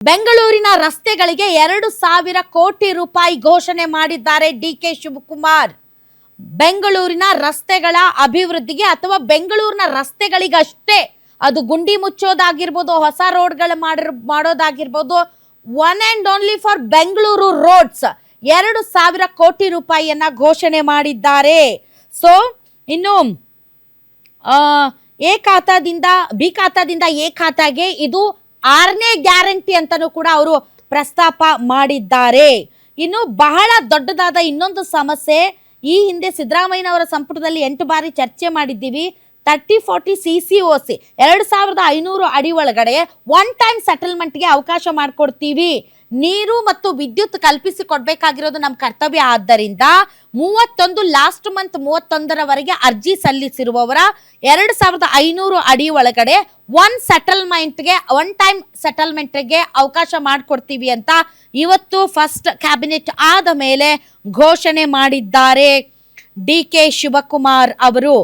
ಬೆಂಗಳೂರಿನ ರಸ್ತೆಗಳಿಗೆ 2,000 ಕೋಟಿ ರೂಪಾಯಿ ಘೋಷಣೆ ಮಾಡಿದ್ದಾರೆ ಡಿ.ಕೆ. ಶಿವಕುಮಾರ್. ಬೆಂಗಳೂರಿನ ರಸ್ತೆಗಳ ಅಭಿವೃದ್ಧಿಗೆ ಅಥವಾ ಬೆಂಗಳೂರಿನ ರಸ್ತೆಗಳಿಗಷ್ಟೇ, ಅದು ಗುಂಡಿ ಮುಚ್ಚೋದಾಗಿರ್ಬೋದು, ಹೊಸ ರೋಡ್ಗಳು ಮಾಡೋದಾಗಿರ್ಬೋದು, one and only for Bengaluru roads 2,000 ಕೋಟಿ ರೂಪಾಯಿಯನ್ನ ಘೋಷಣೆ ಮಾಡಿದ್ದಾರೆ. ಸೊ ಇನ್ನು ಎ ಖಾತಾದಿಂದ ಬಿ ಖಾತಾದಿಂದ ಎ ಖಾತಾಗೆ ಇದು 6ನೇ ಗ್ಯಾರಂಟಿ ಅಂತಾನೂ ಕೂಡ ಅವರು ಪ್ರಸ್ತಾಪ ಮಾಡಿದ್ದಾರೆ. ಇನ್ನು ಬಹಳ ದೊಡ್ಡದಾದ ಇನ್ನೊಂದು ಸಮಸ್ಯೆ, ಈ ಹಿಂದೆ ಸಿದ್ದರಾಮಯ್ಯನವರ ಸಂಪುಟದಲ್ಲಿ 8 ಬಾರಿ ಚರ್ಚೆ ಮಾಡಿದ್ದೀವಿ. 30-40 CCOC 2,500 ಅಡಿ ಒಳಗಡೆ ಒನ್ ಟೈಮ್ ಸೆಟಲ್ಮೆಂಟ್ಗೆ ಅವಕಾಶ ಮಾಡಿಕೊಡ್ತೀವಿ. ನೀರು ಮತ್ತು ವಿದ್ಯುತ್ ಕಲ್ಪಿಸಿ ಕೊಡ್ಬೇಕಾಗಿರೋದು ನಮ್ಮ ಕರ್ತವ್ಯ. ಆದ್ದರಿಂದ 31 ಲಾಸ್ಟ್ ಮಂತ್ 31ರವರೆಗೆ ಅರ್ಜಿ ಸಲ್ಲಿಸಿರುವವರ 2,500 ಅಡಿ ಒಳಗಡೆ ಒನ್ ಟೈಮ್ ಸೆಟಲ್ಮೆಂಟ್ಗೆ ಅವಕಾಶ ಮಾಡಿಕೊಡ್ತೀವಿ ಅಂತ ಇವತ್ತು ಫಸ್ಟ್ ಕ್ಯಾಬಿನೆಟ್ ಆದ ಮೇಲೆ ಘೋಷಣೆ ಮಾಡಿದ್ದಾರೆ ಡಿ.ಕೆ. ಶಿವಕುಮಾರ್ ಅವರು.